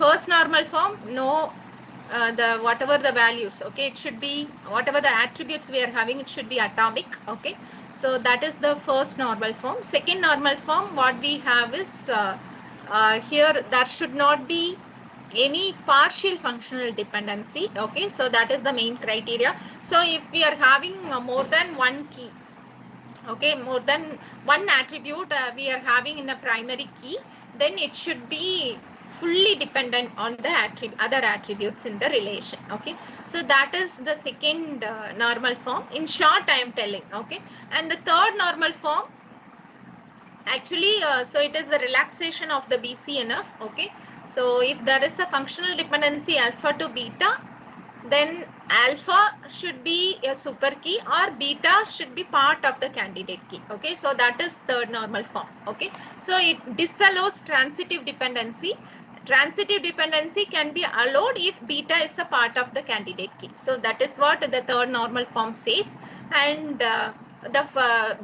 first normal form, no, the whatever the values, okay, it should be whatever the attributes we are having, it should be atomic. Okay, so that is the first normal form. Second normal form, what we have is here there should not be any partial functional dependency. Okay, so that is the main criteria. So if we are having more than one key, okay, more than one attribute we are having in a primary key, then it should be fully dependent on the other attributes in the relation. Okay, so that is the second normal form. In short, I am telling. Okay, and the third normal form, actually, so it is the relaxation of the BCNF. Okay, so if there is a functional dependency alpha to beta, then alpha should be a super key or beta should be part of the candidate key. Okay, so that is third normal form. Okay, so it disallows transitive dependency. Transitive dependency can be allowed if beta is a part of the candidate key. So that is what the third normal form says. And the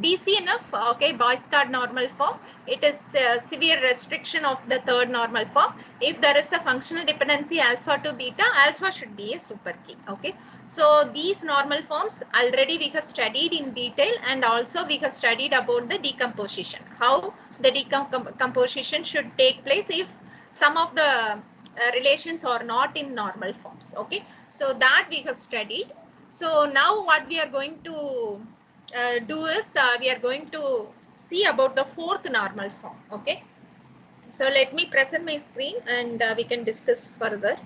BCNF, okay, Boyce Card normal form, it is severe restriction of the third normal form. If there is a functional dependency alpha to beta, alpha should be a super key. Okay, so these normal forms already we have studied in detail, and also we have studied about the decomposition, how the decomposition should take place if some of the relations are not in normal forms. Okay, so that we have studied. So now what we are going to do is we are going to see about the fourth normal form. Okay, so let me present my screen and we can discuss further.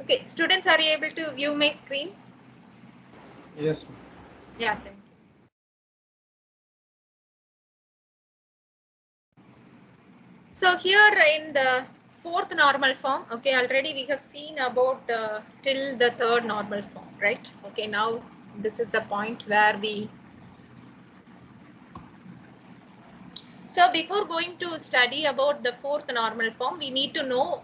Okay, students, are you able to view my screen? Yes. Yeah, thank you. So here in the fourth normal form, okay, already we have seen about till the third normal form, right? Okay, now this is the point where we. So before going to study about the fourth normal form, we need to know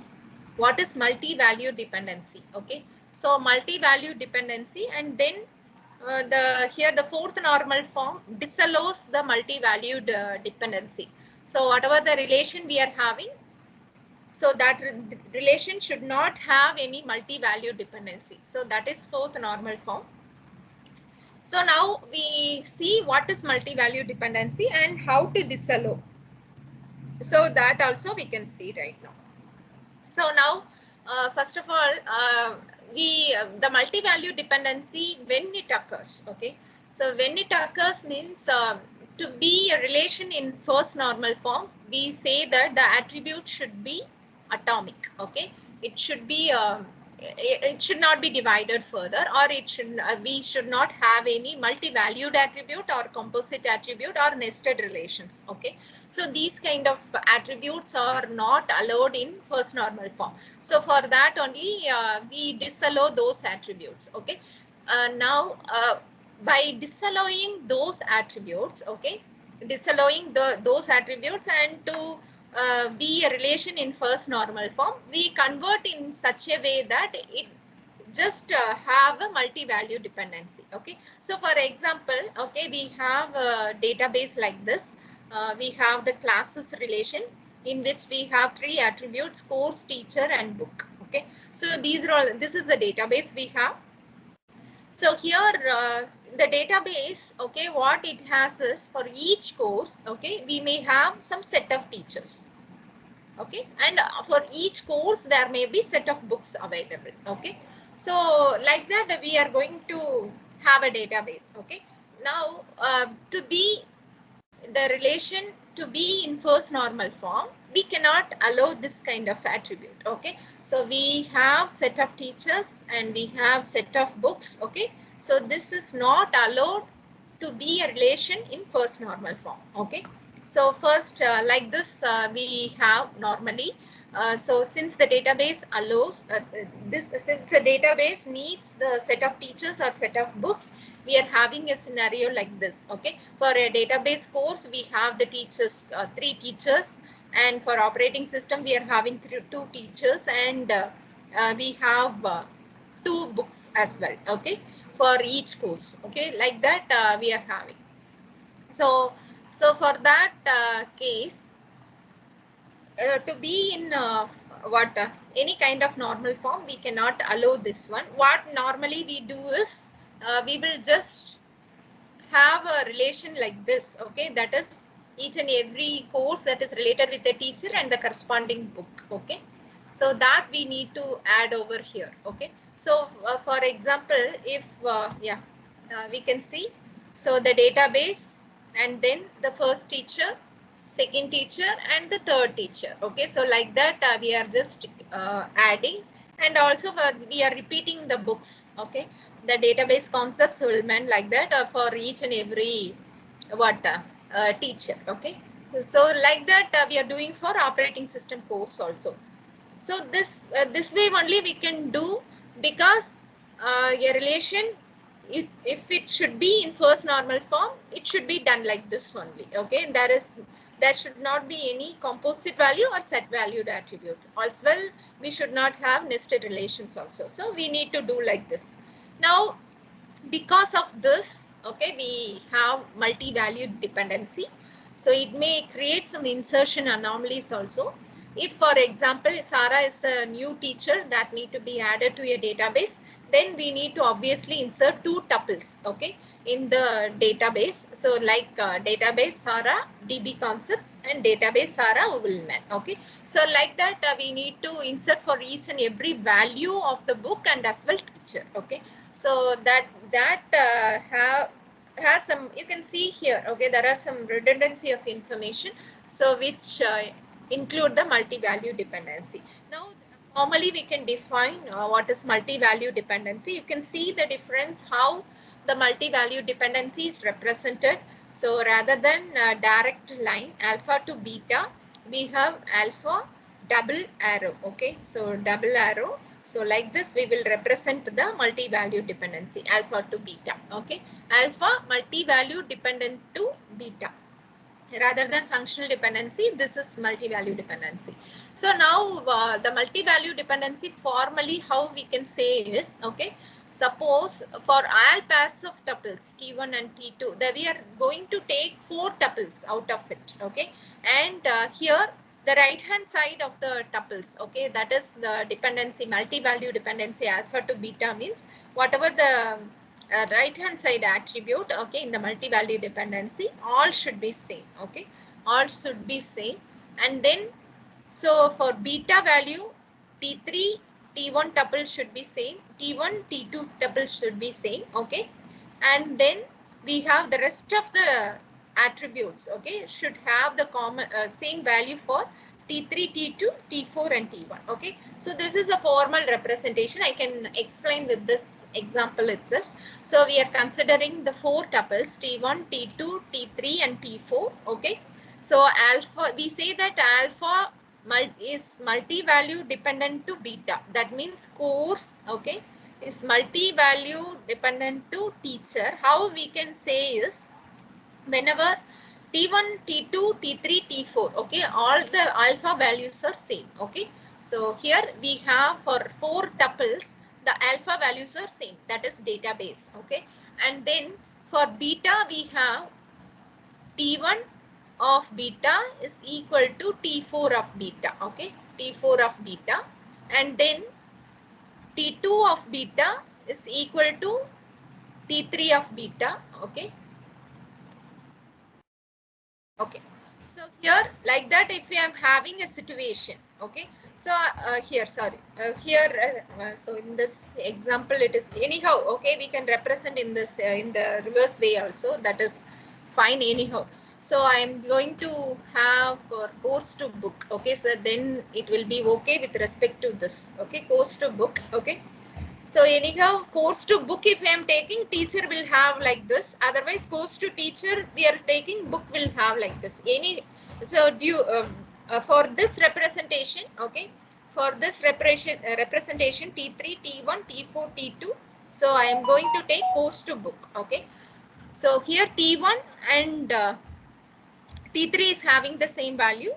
what is multi-value dependency. Okay, so multi-value dependency, and then here the fourth normal form disallows the multi-valued dependency. So whatever the relation we are having, so that relation should not have any multi-value dependency. So that is fourth normal form. So now we see what is multi-value dependency and how to disallow. So that also we can see right now. So now, first of all, the multi-value dependency when it occurs. Okay, so when it occurs means to be a relation in first normal form, we say that the attribute should be atomic. Okay, it should be it should not be divided further, or it should we should not have any multi-valued attribute or composite attribute or nested relations. Okay, so these kind of attributes are not allowed in first normal form. So for that only we disallow those attributes. Okay, now by disallowing those attributes, okay, disallowing those attributes and to be a relation in first normal form, we convert in such a way that it just have a multi-value dependency. Okay, so for example, okay, we have a database like this. We have the classes relation in which we have three attributes: course, teacher, and book. Okay, so these are all, this is the database we have. So here the database, okay, what it has is for each course, okay, we may have some set of teachers. Okay, and for each course there may be set of books available. Okay, so like that we are going to have a database. Okay, now to be the relation to be in first normal form, we cannot allow this kind of attribute. Okay, so we have set of teachers and we have set of books. Okay, so this is not allowed to be a relation in first normal form. Okay, so first like this we have normally so since the database allows since the database needs the set of teachers or set of books, we are having a scenario like this. Okay, for a database course we have the teachers, three teachers, and for operating system we are having two teachers, and we have 2 books as well, okay, for each course, okay, like that we are having. So for that case, to be in any kind of normal form, we cannot allow this one. What normally we do is we will just have a relation like this, okay, that is each and every course that is related with the teacher and the corresponding book, okay. So that we need to add over here, okay. So for example, if we can see, so the database and then the first teacher, second teacher and the third teacher, okay. So like that we are just adding, and also we are repeating the books, okay, the database concepts will mean like that for each and every teacher, okay. So like that we are doing for operating system course also. So this way only we can do, because a relation, if it should be in first normal form, it should be done like this only, okay. And there should not be any composite value or set valued attributes. Also, well, we should not have nested relations also. So we need to do like this. Now, because of this, okay, we have multi-valued dependency. So it may create some insertion anomalies also. If, for example, Sarah is a new teacher that need to be added to a database, then we need to obviously insert 2 tuples, okay, in the database. So like database Sarah DB concepts and database Sarah Woolman, okay. So like that we need to insert for each and every value of the book and as well teacher, okay. So that has some, you can see here, okay, there are some redundancy of information, so which include the multi-value dependency. Now formally we can define what is multi-value dependency. You can see the difference how the multi-value dependency is represented. So rather than direct line alpha to beta, we have alpha double arrow, okay. So double arrow. So like this we will represent the multi-value dependency, alpha to beta, okay. Alpha multi-value dependent to beta. Rather than functional dependency, this is multi-value dependency. So now the multi-value dependency formally how we can say is, okay, suppose for all pairs of tuples T1 and T2, that we are going to take 4 tuples out of it, okay. And here the right hand side of the tuples, okay, that is the dependency, multi-value dependency alpha to beta means whatever the right hand side attribute, okay, in the multi-value dependency, all should be same, okay, all should be same. And then so for beta value, T3 T1 tuple should be same, T1 T2 tuple should be same, okay. And then we have the rest of the attributes, okay, should have the common same value for T3, T2, T4 and T1, okay. So this is a formal representation. I can explain with this example itself. So we are considering the 4 tuples T1, T2, T3 and T4, okay. So alpha, we say that alpha is multi-value dependent to beta. That means course, okay, is multi-value dependent to teacher. How we can say is, whenever T1, T2, T3, T4, okay, all the alpha values are same, okay. So here we have for 4 tuples, the alpha values are same, that is database, okay. And then for beta we have T1 of beta is equal to T4 of beta, okay, T4 of beta. And then T2 of beta is equal to T3 of beta, okay. Okay, so here like that, if we am having a situation, okay, so here so in this example it is anyhow, okay, we can represent in this in the reverse way also, that is fine anyhow. So I am going to have for course to book, okay, so then it will be okay with respect to this, okay, course to book, okay. So anyhow, course to book, if I am taking, teacher will have like this. Otherwise, course to teacher, we are taking, book will have like this. So for this representation, okay, for this representation T3, T1, T4, T2. So I am going to take course to book, okay. So here T1 and T3 is having the same value.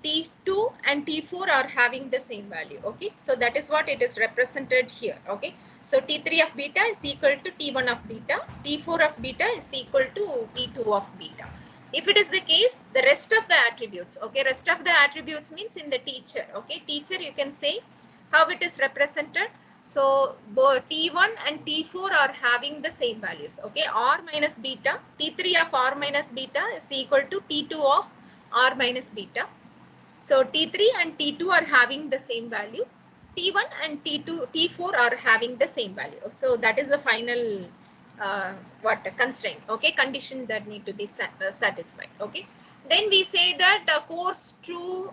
T2 and T4 are having the same value. Okay, so that is what it is represented here. Okay, so T3 of beta is equal to T1 of beta, T4 of beta is equal to T2 of beta. If it is the case, the rest of the attributes, okay, rest of the attributes means in the teacher. Okay, teacher, you can say how it is represented. So both T1 and T4 are having the same values. Okay, R minus beta, T3 of R minus beta is equal to T2 of R minus beta. So T3 and T2 are having the same value. T1 and T4 are having the same value. So that is the final constraint, okay, condition that need to be satisfied. Okay, then we say that course to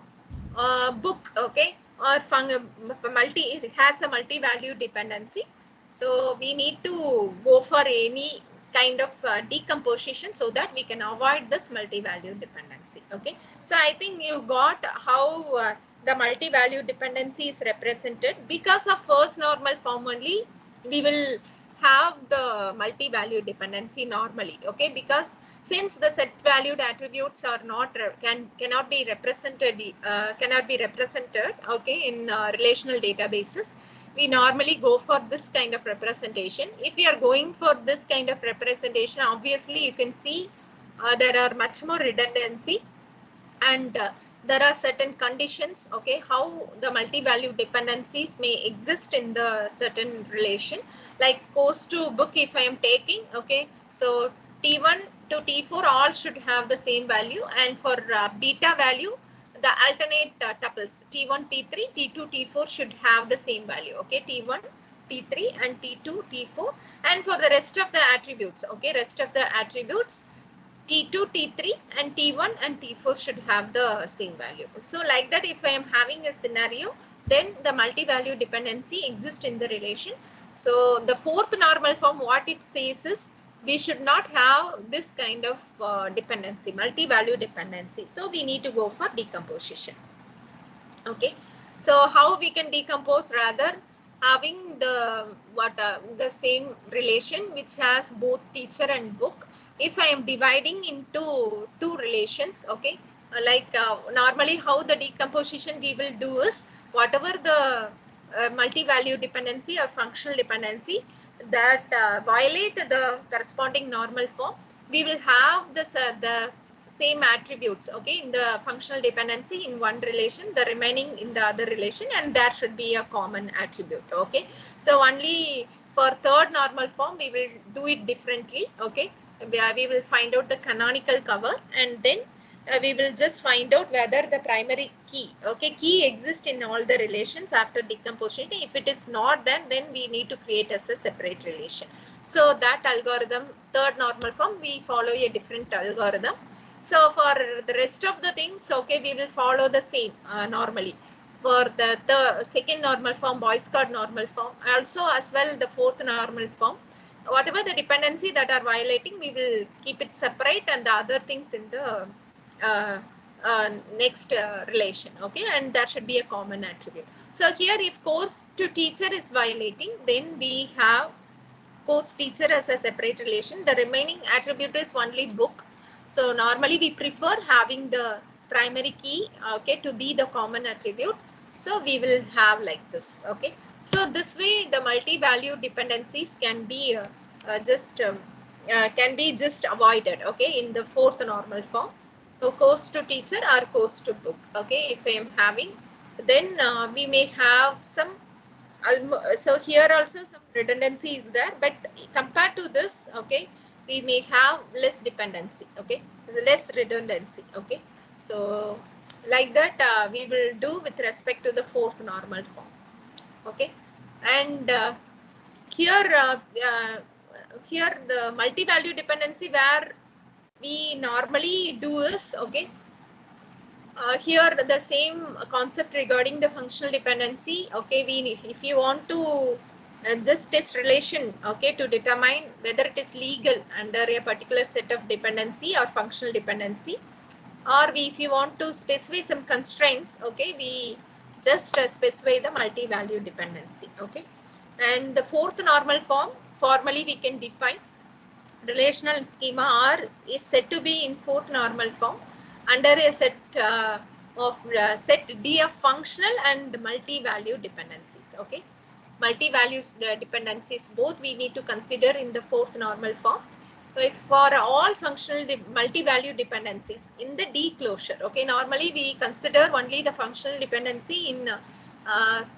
book, okay, or it has a multi-value dependency. So we need to go for any kind of decomposition so that we can avoid this multi-value dependency. Okay, so I think you got how the multi-value dependency is represented. Because of first normal form only, we will have the multi-value dependency normally. Okay, because since the set valued attributes are not cannot be represented okay, in relational databases, we normally go for this kind of representation. If we are going for this kind of representation, obviously you can see there are much more redundancy, and there are certain conditions, okay, how the multi-value dependencies may exist in the certain relation. Like course to book, if I am taking, okay, so T1 to T4 all should have the same value, and for beta value, the alternate tuples T1, T3, T2, T4 should have the same value. Okay, T1, T3 and T2, T4, and for the rest of the attributes, okay, rest of the attributes T2, T3 and T1 and T4 should have the same value. So like that, if I am having a scenario, then the multi-value dependency exists in the relation. So the fourth normal form, what it says is, we should not have this kind of dependency, multi-value dependency. So we need to go for decomposition. Okay, so how we can decompose? Rather having the same relation which has both teacher and book. If I am dividing into two relations, okay, normally how the decomposition we will do is, whatever the multi-value dependency or functional dependency that violate the corresponding normal form, we will have this the same attributes, okay, in the functional dependency in one relation, the remaining in the other relation, and there should be a common attribute. Okay, so only for third normal form we will do it differently. Okay, we will find out the canonical cover, and then we will just find out whether the primary key, okay, key exists in all the relations after decomposition. If it is not, then we need to create as a separate relation. So that algorithm, third normal form, we follow a different algorithm. So for the rest of the things, okay, we will follow the same normally. For the second normal form, Boyce-Codd normal form, also as well the fourth normal form, whatever the dependency that are violating, we will keep it separate, and the other things in the uh, next relation. Okay, and there should be a common attribute. So here, if course to teacher is violating, then we have course teacher as a separate relation. The remaining attribute is only book. So normally we prefer having the primary key, okay, to be the common attribute. So we will have like this. Okay, so this way the multi-value dependencies can be just avoided. Okay, in the fourth normal form. So course to teacher or course to book. Okay, if I am having, then we may have some. So here also some redundancy is there, but compared to this, okay, we may have less dependency. Okay, there's less redundancy. Okay, so like that we will do with respect to the fourth normal form. Okay, and here here the multi-value dependency where we normally do is, okay, here the same concept regarding the functional dependency. Okay, if you want to just test relation, okay, to determine whether it is legal under a particular set of dependency or functional dependency, or if you want to specify some constraints, okay, we just specify the multi-value dependency. Okay, and the fourth normal form, formally we can define relational schema R is said to be in fourth normal form under a set of set D of functional and multi-value dependencies. Okay, multi-value dependencies both we need to consider in the fourth normal form. So for all functional multi-value dependencies in the D closure, okay, normally we consider only the functional dependency in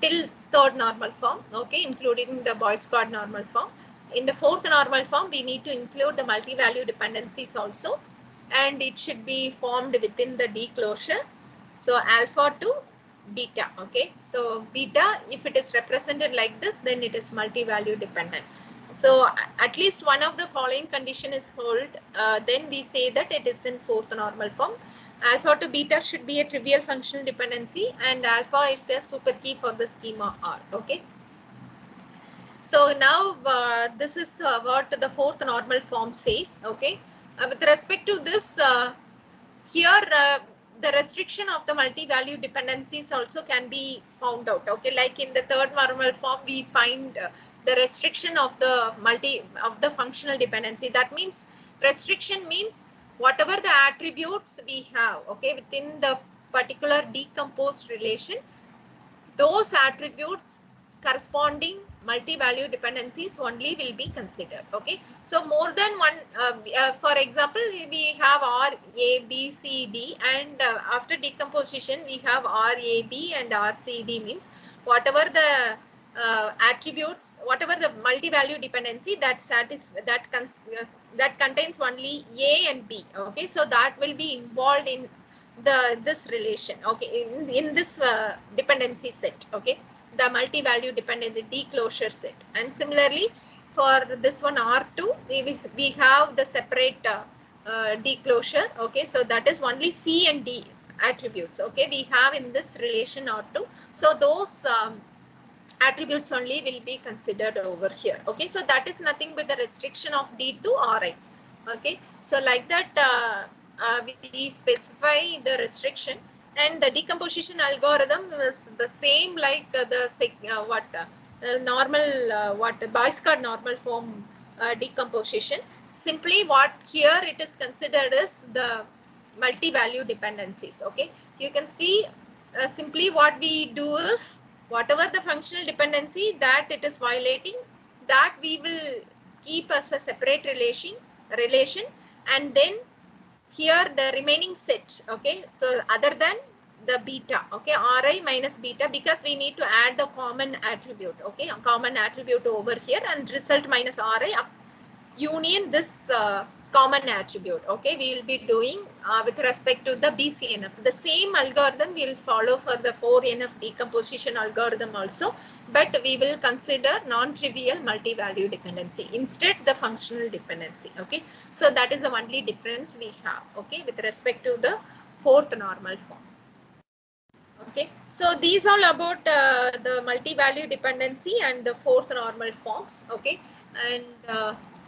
till third normal form, okay, including the Boyce Codd normal form. In the fourth normal form, we need to include the multi-value dependencies also, and it should be formed within the D closure. So alpha to beta, okay. So beta, if it is represented like this, then it is multi-value dependent. So at least one of the following condition is held, then we say that it is in fourth normal form. Alpha to beta should be a trivial functional dependency, and alpha is a super key for the schema R, okay. So now this is what the fourth normal form says, okay. With respect to this, here the restriction of the multi-value dependencies also can be found out, okay. Like in the third normal form, we find the restriction of the functional dependency. That means restriction means whatever the attributes we have, okay, within the particular decomposed relation, those attributes corresponding multi-value dependencies only will be considered, okay. So more than one, for example, we have R, A, B, C, D, and after decomposition we have R, A, B and R, C, D, means whatever the attributes, whatever the multi-value dependency that contains only A and B, okay. So that will be involved in this relation, okay, in this dependency set, okay, the multi-value dependency closure set. And similarly for this one R2, we have the separate declosure, okay. So that is only C and D attributes, okay, we have in this relation R2. So those attributes only will be considered over here, okay. So that is nothing but the restriction of D to Ri, okay. So like that we specify the restriction, and the decomposition algorithm is the same like normal Boyce Codd normal form decomposition. Simply what here it is considered is the multi-value dependencies, okay. You can see simply what we do is whatever the functional dependency that it is violating, that we will keep as a separate relation, and then here the remaining set, okay. So other than the beta, okay, Ri minus beta, because we need to add the common attribute, okay, a common attribute over here, and result minus Ri union this common attribute, okay, we will be doing with respect to the BCNF. The same algorithm we will follow for the 4NF decomposition algorithm also, but we will consider non-trivial multi-value dependency instead the functional dependency, okay. So that is the only difference we have, okay, with respect to the fourth normal form. Okay, so these all about the multi-value dependency and the fourth normal forms, okay. And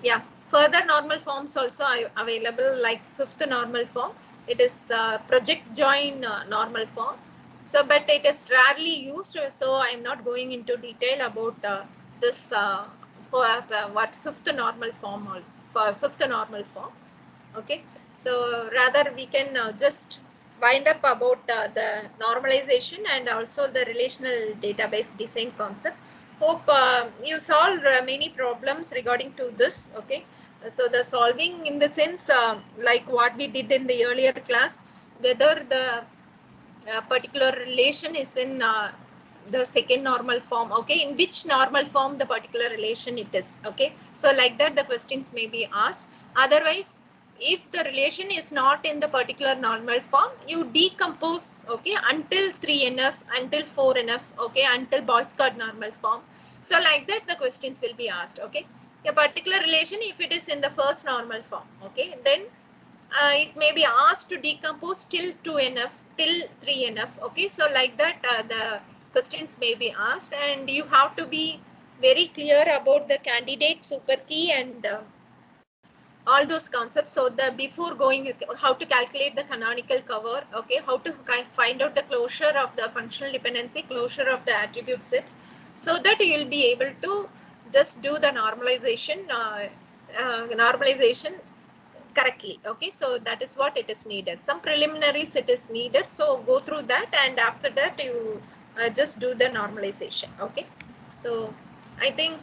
yeah, further normal forms also are available, like fifth normal form. It is project join normal form. So, but it is rarely used, so I am not going into detail about this for what fifth normal form also, for fifth normal form. Okay, so rather we can just wind up about the normalization and also the relational database design concept. Hope you solved many problems regarding to this, okay. So the solving in the sense like what we did in the earlier class, whether the particular relation is in the second normal form, okay, in which normal form the particular relation it is, okay. So like that the questions may be asked. Otherwise, if the relation is not in the particular normal form, you decompose, okay, until 3NF, until 4NF, okay, until Boyce Codd normal form. So like that the questions will be asked, okay. A particular relation, if it is in the first normal form, okay, then it may be asked to decompose till 2NF, till 3NF, okay. So like that the questions may be asked, and you have to be very clear about the candidate super key and all those concepts. So the before going, how to calculate the canonical cover, okay, how to find out the closure of the functional dependency, closure of the attribute set, so that you will be able to just do the normalization correctly. Okay, so that is what it is needed. Some preliminaries it is needed, so go through that, and after that you just do the normalization. Okay, so I think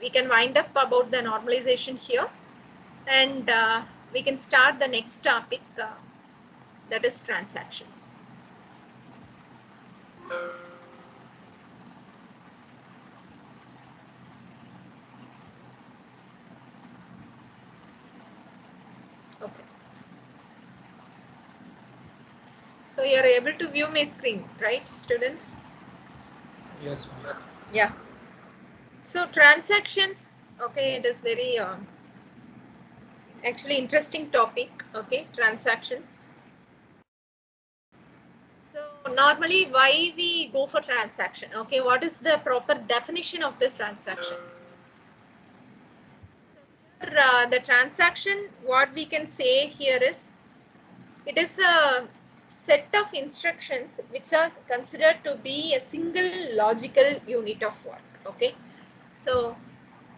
we can wind up about the normalization here, and we can start the next topic, that is transactions. Okay, so you are able to view my screen, right, students? Yes, ma'am. Yeah. So transactions, okay, it is very actually interesting topic. Okay, transactions. So normally why we go for transaction? Okay, what is the proper definition of this transaction? So here, the transaction, what we can say here is, it is a set of instructions which are considered to be a single logical unit of work. Okay, so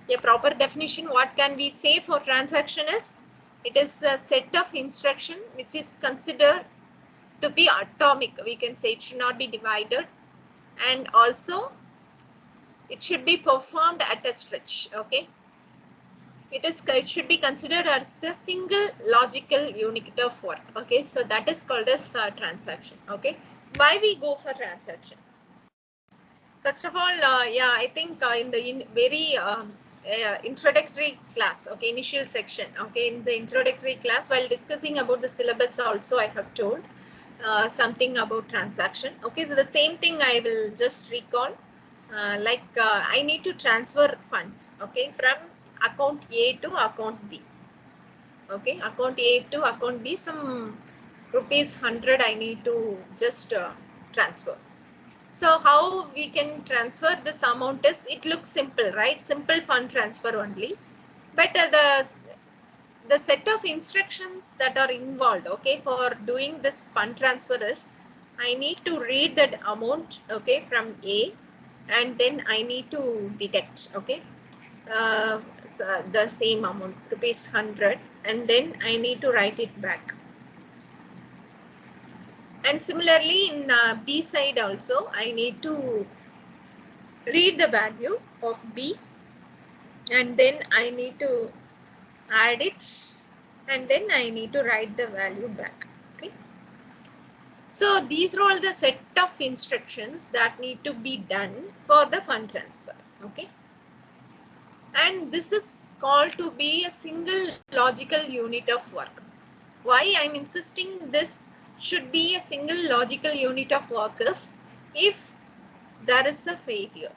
a proper definition, what can we say for transaction is, it is a set of instruction which is considered to be atomic. We can say it should not be divided, and also it should be performed at a stretch. Okay, it should be considered as a single logical unit of work. Okay, so that is called as transaction. Okay, why we go for transaction? First of all, yeah, I think in the very introductory class, okay, initial section, okay, in the introductory class, while discussing about the syllabus also, I have told something about transaction. Okay, so the same thing I will just recall. I need to transfer funds, okay, from account A to account B. Okay, account A to account B, some rupees 100 I need to just transfer. So how we can transfer this amount is, it looks simple, right? Simple fund transfer only. But the set of instructions that are involved, okay, for doing this fund transfer is, I need to read that amount, okay, from A, and then I need to deduct, okay, so the same amount, rupees 100, and then I need to write it back. And similarly in B side also, I need to read the value of B, and then I need to add it, and then I need to write the value back. Okay, so these are all the set of instructions that need to be done for the fund transfer. Okay, and this is called to be a single logical unit of work. Why I'm insisting this should be a single logical unit of work is, if there is a failure.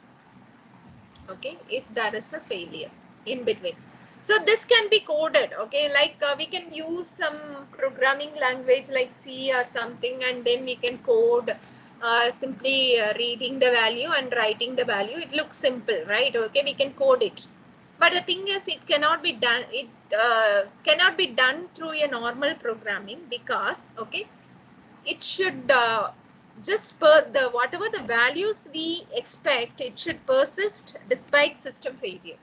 Okay, if there is a failure in between, so this can be coded. Okay, like we can use some programming language like C or something, and then we can code simply reading the value and writing the value. It looks simple, right? Okay, we can code it, but the thing is, it cannot be done, it cannot be done through a normal programming, because okay, it should just the whatever the values we expect, it should persist despite system failure.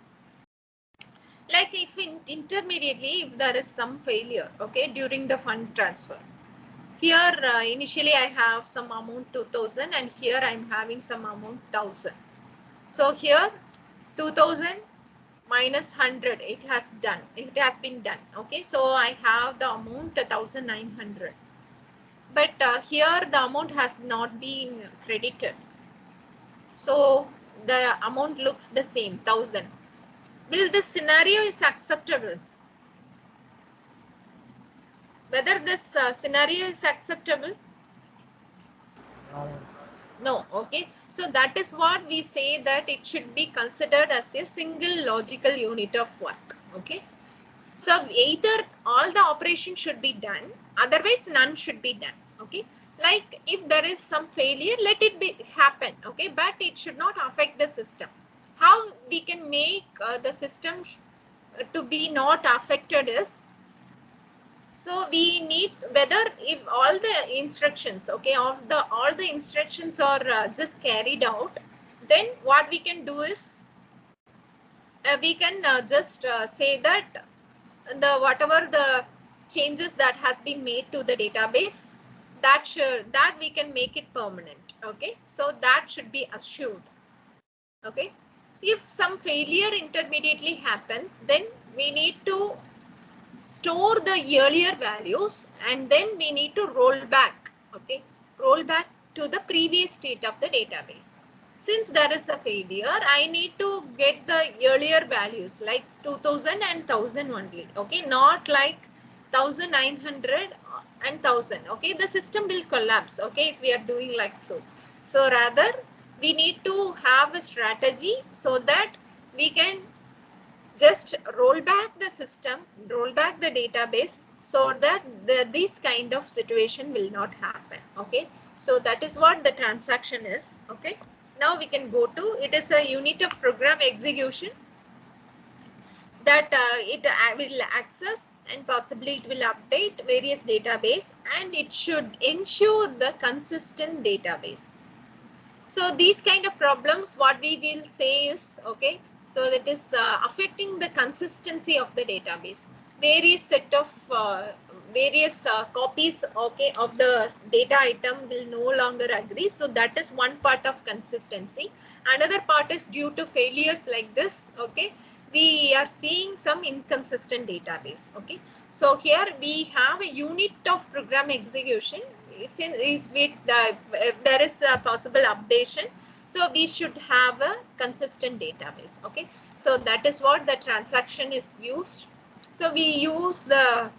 Like if intermediately, if there is some failure, okay, during the fund transfer, here initially I have some amount 2000, and here I'm having some amount 1000. So here 2000 minus 100, it has been done. Okay, so I have the amount 1900. But here the amount has not been credited, so the amount looks the same, 1000. Will this scenario is acceptable? Whether this scenario is acceptable? No. No. Okay, so that is what we say, that it should be considered as a single logical unit of work. Okay, so either all the operations should be done, otherwise none should be done. Okay, like if there is some failure, let it be happen. Okay, but it should not affect the system. How we can make the system to be not affected is, so we need, whether if all the instructions, okay, of the all the instructions are just carried out, then what we can do is we can just say that the whatever the changes that has been made to the database, that we can make it permanent. Okay, so that should be assured. Okay, if some failure intermediately happens, then we need to store the earlier values and then we need to roll back. Okay, roll back to the previous state of the database. Since there is a failure, I need to get the earlier values like 2000 and 1000 only. Okay, not like 1900 and 1000. Okay, the system will collapse. Okay, if we are doing like so. So rather, we need to have a strategy so that we can just roll back the system, roll back the database so that this kind of situation will not happen. Okay, so that is what the transaction is. Okay, now we can go to, it is a unit of program execution that it will access and possibly it will update various database and it should ensure the consistent database. So these kind of problems, what we will say is, okay, so that is affecting the consistency of the database. Various set of various copies, okay, of the data item will no longer agree. So that is one part of consistency. Another part is due to failures like this, okay, we are seeing some inconsistent database. Okay, so here we have a unit of program execution. Since if there is a possible updation, so we should have a consistent database. Okay, so that is what the transaction is used. So we use the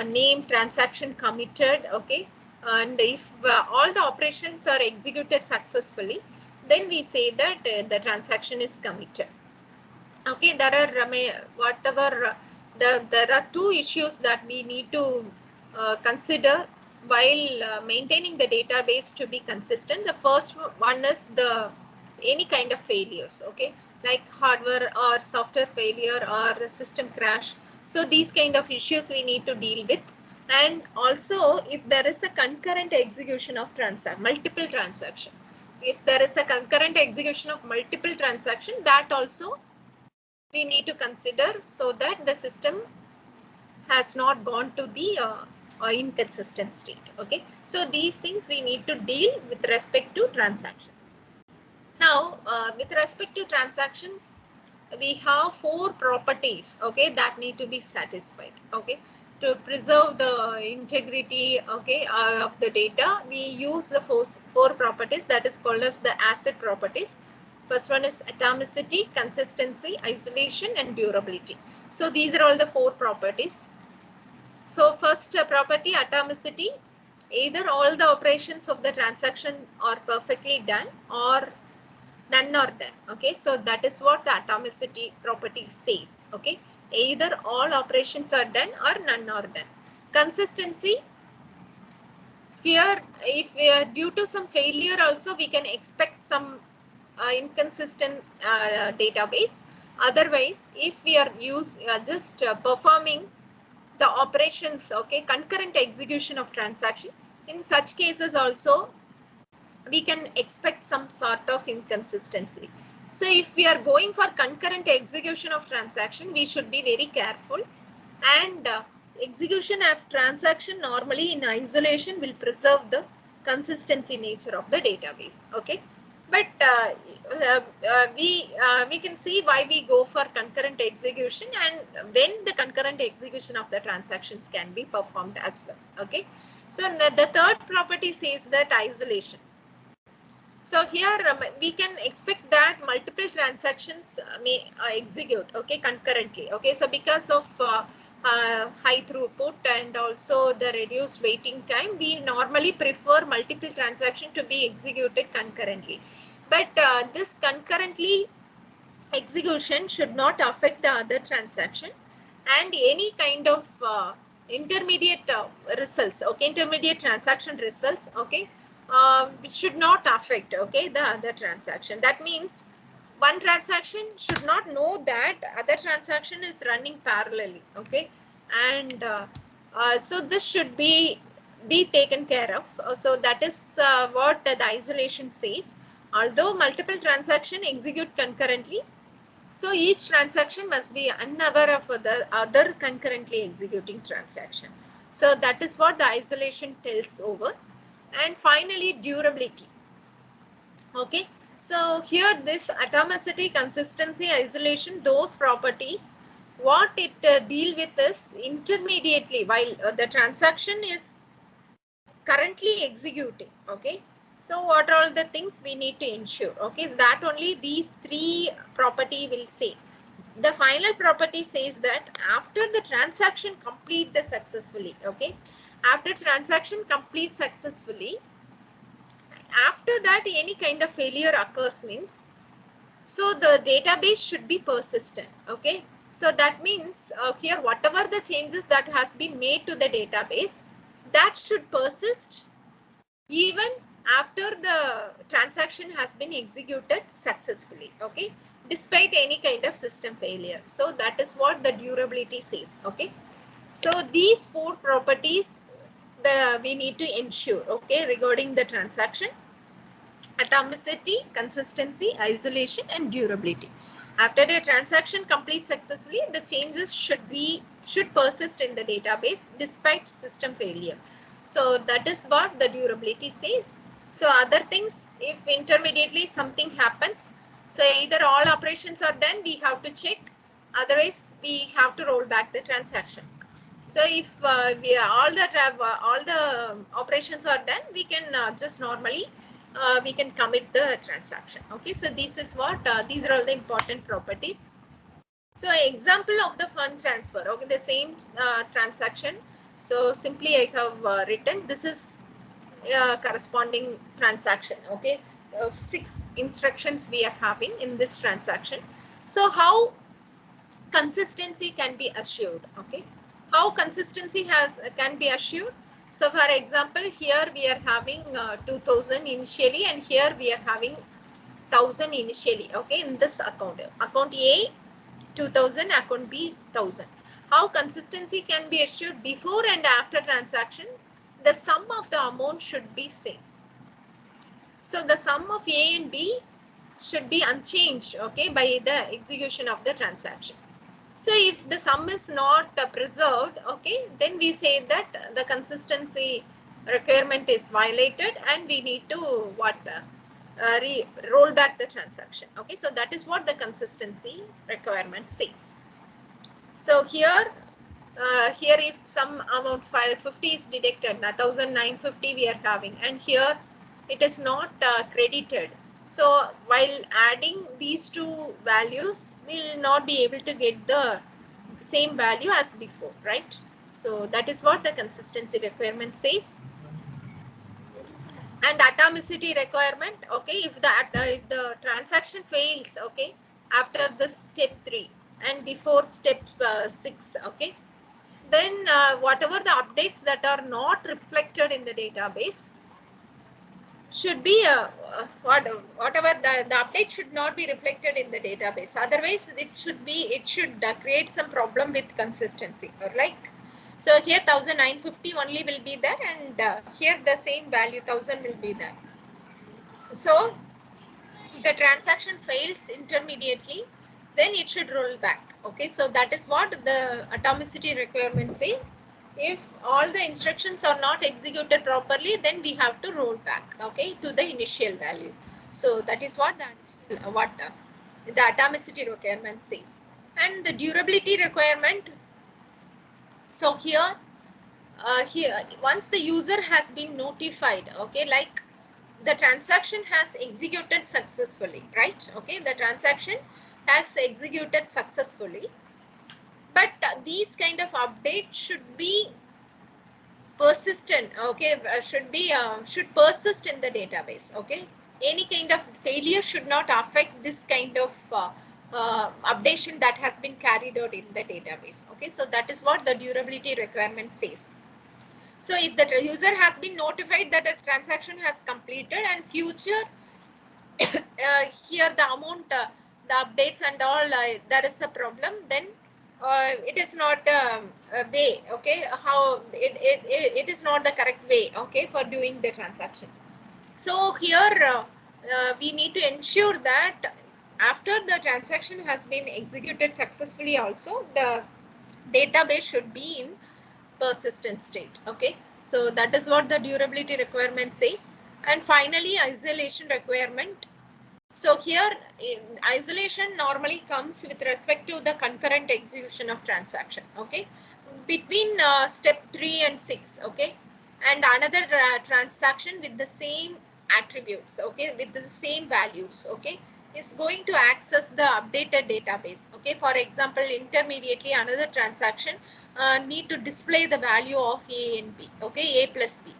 name transaction committed. Okay, and if all the operations are executed successfully, then we say that the transaction is committed. Okay, there are whatever there are two issues that we need to consider while maintaining the database to be consistent. The first one is the any kind of failures, okay, like hardware or software failure or system crash. So these kind of issues we need to deal with. And also if there is a concurrent execution of multiple transaction, if there is a concurrent execution of multiple transaction, that also we need to consider so that the system has not gone to the inconsistent state. Okay, so these things we need to deal with respect to transaction. Now with respect to transactions, we have 4 properties, okay, that need to be satisfied. Okay, to preserve the integrity, okay, of the data, we use the four properties that is called as the ACID properties. First one is atomicity, consistency, isolation, and durability. So these are all the 4 properties. So first property, atomicity, either all the operations of the transaction are perfectly done or none are done. Okay, so that is what the atomicity property says. Okay, either all operations are done or none are done. Consistency, here if we are due to some failure also we can expect some inconsistent database. Otherwise, if we are just performing the operations, okay, concurrent execution of transaction, in such cases also we can expect some sort of inconsistency. So if we are going for concurrent execution of transaction, we should be very careful. And execution of transaction normally in isolation will preserve the consistency nature of the database. Okay, but we can see why we go for concurrent execution and when the concurrent execution of the transactions can be performed as well. Okay, so the third property says that isolation. So here we can expect that multiple transactions may execute, okay, concurrently. Okay, so because of high throughput and also the reduced waiting time, we normally prefer multiple transactions to be executed concurrently. But this concurrently execution should not affect the other transaction, and any kind of intermediate results, okay, intermediate transaction results, okay, should not affect, okay, the other transaction. That means one transaction should not know that other transaction is running parallelly. Okay, and so this should be taken care of. So that is what the isolation says. Although multiple transactions execute concurrently, So each transaction must be unaware of the other concurrently executing transaction. So that is what the isolation tells over. And finally, durability. Okay. So here this atomicity, consistency, isolation, those properties, what it deal with is intermediately while the transaction is currently executing. Okay. So what are all the things we need to ensure? Okay. That only these three property will say. The final property says that after the transaction complete the successfully, okay, after transaction complete successfully, after that any kind of failure occurs means, so the database should be persistent. Okay, so that means here whatever the changes that has been made to the database, that should persist even after the transaction has been executed successfully. Okay, despite any kind of system failure. So that is what the durability says. Okay, so these four properties we need to ensure, okay, regarding the transaction: atomicity, consistency, isolation, and durability. After the transaction completes successfully, the changes should persist in the database despite system failure. So that is what the durability says. So other things, if intermediately something happens, so either all operations are done, we have to check. Otherwise, we have to roll back the transaction. So if all the operations are done, we can just normally we can commit the transaction. Okay, so this is what these are all the important properties. So example of the fund transfer. Okay, the same transaction. So simply I have written this is corresponding transaction. Okay, 6 instructions we are having in this transaction. So how consistency can be assured? Okay, how consistency can be assured? So for example, here we are having 2000 initially, and here we are having 1000 initially. Okay, in this account A 2000, account B 1000. How consistency can be assured? Before and after transaction, the sum of the amount should be same. So the sum of A and B should be unchanged, okay, by the execution of the transaction. So if the sum is not preserved, okay, then we say that the consistency requirement is violated and we need to roll back the transaction. Okay, so that is what the consistency requirement says. So here if some amount 550 is deducted, 1950 we are having, and here it is not credited. So while adding these two values, we will not be able to get the same value as before, right? So that is what the consistency requirement says. And atomicity requirement, okay, if the transaction fails, okay, after the step 3 and before step 6, okay, then whatever the updates that are not reflected in the database should be whatever the update should not be reflected in the database. Otherwise, it should create some problem with consistency. Or like, so here 1950 only will be there, and here the same value 1000 will be there. So the transaction fails intermediately, then it should roll back. Okay, so that is what the atomicity requirements say. If all the instructions are not executed properly, then we have to roll back, okay, to the initial value. So that is what the atomicity requirement says. And the durability requirement, so here once the user has been notified, okay, like the transaction has executed successfully, right? Okay, the transaction has executed successfully, but these kind of updates should be persistent. Okay, should persist in the database. Okay, any kind of failure should not affect this kind of updation that has been carried out in the database. Okay, so that is what the durability requirement says. So if the user has been notified that a transaction has completed and future here the amount, the updates and all, there is a problem, then it is not a way, okay, how it is not the correct way, okay, for doing the transaction. So here we need to ensure that after the transaction has been executed successfully also, the database should be in persistent state. Okay, so that is what the durability requirement says. And finally, isolation requirement. So here isolation normally comes with respect to the concurrent execution of transaction. Okay, between step 3 and 6. Okay, and another transaction with the same attributes, okay, with the same values, okay, is going to access the updated database. Okay, for example, intermediately another transaction need to display the value of A and B. Okay, A plus B.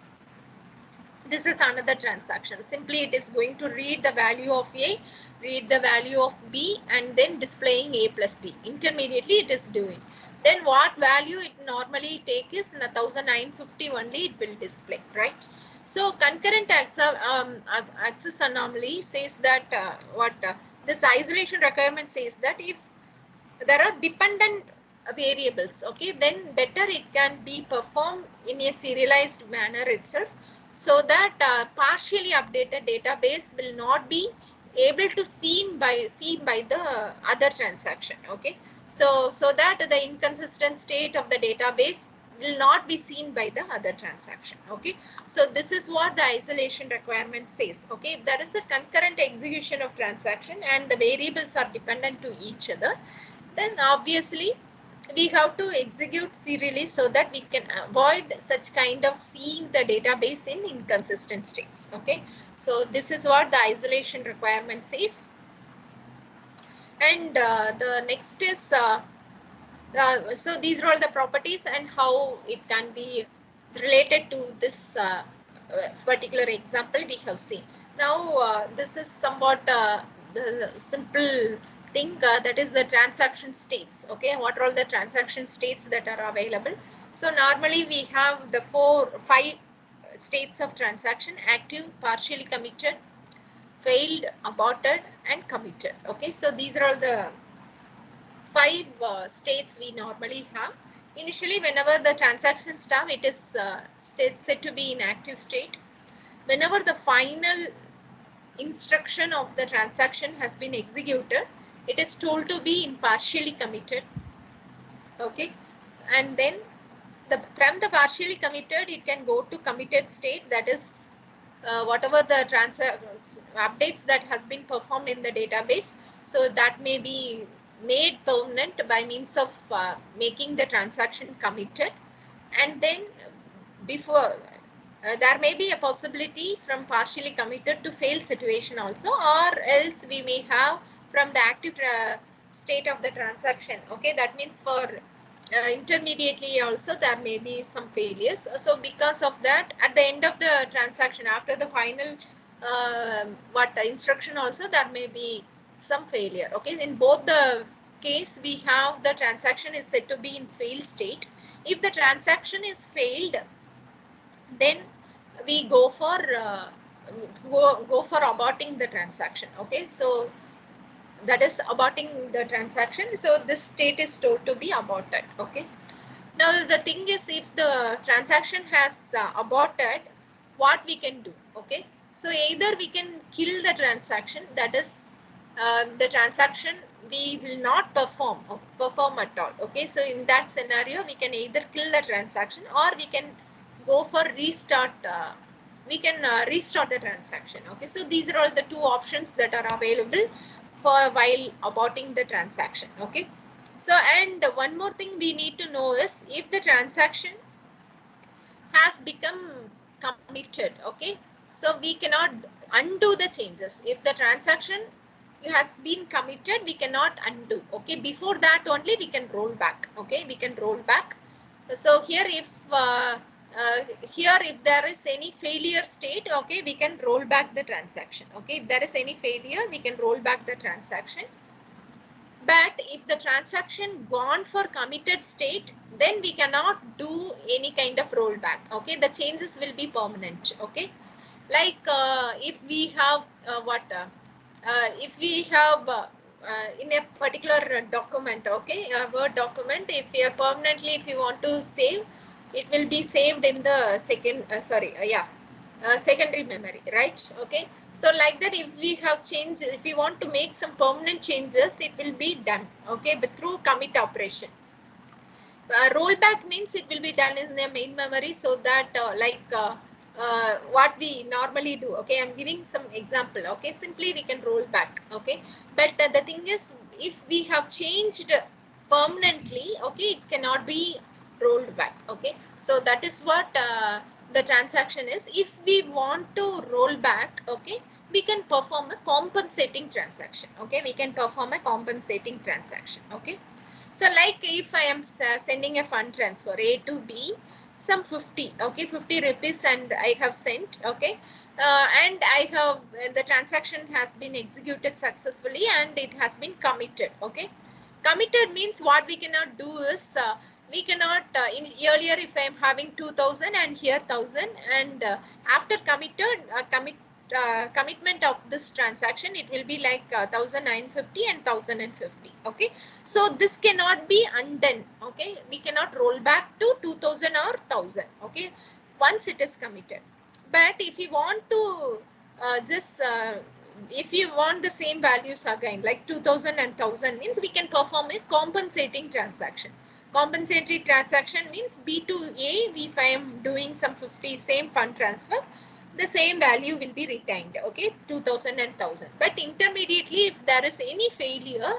This is another transaction. Simply it is going to read the value of A, read the value of B, and then displaying A plus B. Intermediately it is doing. Then what value it normally take is 1950 only it will display, right? So concurrent access anomaly says that this isolation requirement says that if there are dependent variables, okay, then better it can be performed in a serialized manner itself, so that partially updated database will not be able to seen by the other transaction. Okay, so that the inconsistent state of the database will not be seen by the other transaction. Okay, so this is what the isolation requirement says. Okay, if there is a concurrent execution of transaction and the variables are dependent to each other, then obviously we have to execute serially so that we can avoid such kind of seeing the database in inconsistent states. Okay, so this is what the isolation requirement says. And the next is so these are all the properties and how it can be related to this particular example we have seen. Now this is somewhat the simple thing, that is the transaction states. Okay, what are all the transaction states that are available? So normally we have the 5 states of transaction: active, partially committed, failed, aborted, and committed. Okay, so these are all the 5 states we normally have. Initially, whenever the transaction start, it is set to be in active state. Whenever the final instruction of the transaction has been executed, it is told to be in partially committed. Okay, and then from the partially committed, it can go to committed state, that is whatever the updates that has been performed in the database, so that may be made permanent by means of making the transaction committed. And then before there may be a possibility from partially committed to fail situation also, or else we may have from the active state of the transaction. Okay, that means for intermediately also there may be some failures. So because of that, at the end of the transaction, after the final instruction also, there may be some failure. Okay, in both the case we have the transaction is said to be in failed state. If the transaction is failed, then we go for aborting the transaction. Okay, so that is aborting the transaction. So this state is told to be aborted. Okay, now the thing is, if the transaction has aborted, what we can do? Okay, so either we can kill the transaction, that is the transaction we will not perform at all. Okay, so in that scenario we can either kill the transaction, or we can go for restart. We can restart the transaction. Okay, so these are all the 2 options that are available for while aborting the transaction. Okay, so and one more thing we need to know is, if the transaction has become committed, okay, so we cannot undo the changes. If the transaction has been committed, we cannot undo. Okay, before that only we can roll back. Okay, we can roll back. So here if if there is any failure state, okay, we can roll back the transaction. Okay, if there is any failure, we can roll back the transaction. But if the transaction gone for committed state, then we cannot do any kind of rollback. Okay, the changes will be permanent. Okay, like if we have if we have in a particular document, okay, a Word document, if you are permanently, if you want to save, it will be saved in the second secondary memory, right? Okay, so like that, if we have changed, if we want to make some permanent changes, it will be done, okay, but through commit operation. Rollback means it will be done in the main memory, so that what we normally do. Okay, I'm giving some example. Okay, simply we can roll back. Okay, but the thing is, if we have changed permanently, okay, it cannot be rolled back. Okay, so that is what the transaction is. If we want to roll back, okay, we can perform a compensating transaction. Okay, we can perform a compensating transaction. Okay. So like if I am sending a fund transfer A to B, some 50, okay, 50 rupees, and I have sent, okay, and I have the transaction has been executed successfully and it has been committed. Okay, committed means what we cannot do is we cannot in earlier, if I am having 2000 and here 1000, and after commitment of this transaction, it will be like 1950 and 1050. Okay, so this cannot be undone. Okay, we cannot roll back to 2000 or 1000. Okay, once it is committed. But if you want to just if you want the same values again, like 2000 and 1000, means we can perform a compensating transaction. Compensatory transaction means B to A, if I am doing some 50 same fund transfer, the same value will be retained. Okay, 2000 and 1000. But intermediately, if there is any failure,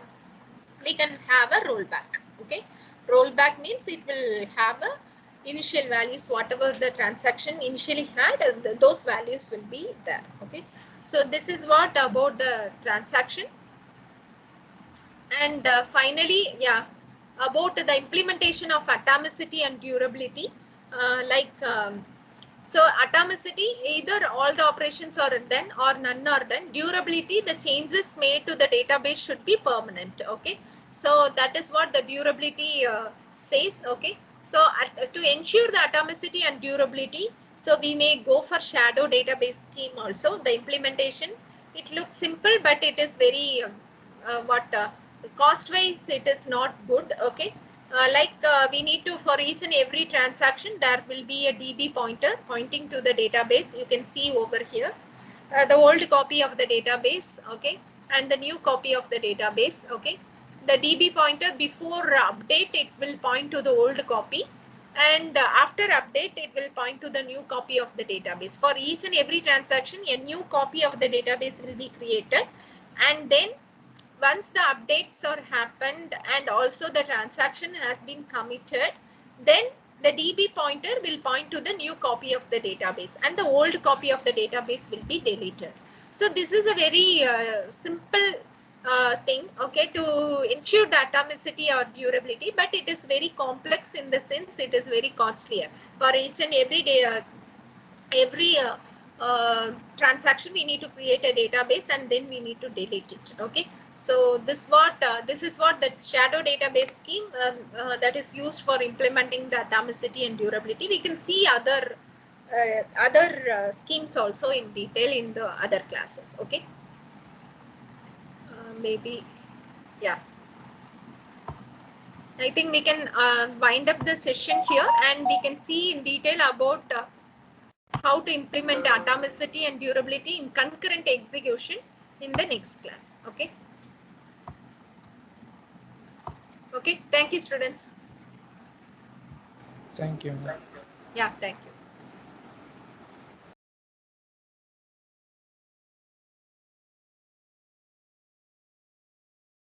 we can have a rollback. Okay, rollback means it will have a initial values, whatever the transaction initially had, those values will be there. Okay, so this is what about the transaction. And finally, yeah, about the implementation of atomicity and durability, so atomicity, either all the operations are done or none are done. Durability, the changes made to the database should be permanent. Okay, so that is what the durability says. Okay, so to ensure the atomicity and durability, so we may go for shadow database scheme also. The implementation, it looks simple, but it is very cost wise it is not good. Okay, we need to, for each and every transaction, there will be a DB pointer pointing to the database. You can see over here the old copy of the database, okay, and the new copy of the database. Okay, the DB pointer before update, it will point to the old copy, and after update, it will point to the new copy of the database. For each and every transaction, a new copy of the database will be created, and then once the updates are happened and also the transaction has been committed, then the DB pointer will point to the new copy of the database and the old copy of the database will be deleted. So this is a very simple thing, okay, to ensure the atomicity or durability, but it is very complex in the sense it is very costlier. For each and every day, every transaction, we need to create a database and then we need to delete it. Okay, so this is what that shadow database scheme that is used for implementing the atomicity and durability. We can see other schemes also in detail in the other classes. Okay, maybe, yeah, I think we can wind up the session here, and we can see in detail about how to implement atomicity and durability in concurrent execution in the next class. Okay. Okay. Thank you, students. Thank you. Yeah, thank you.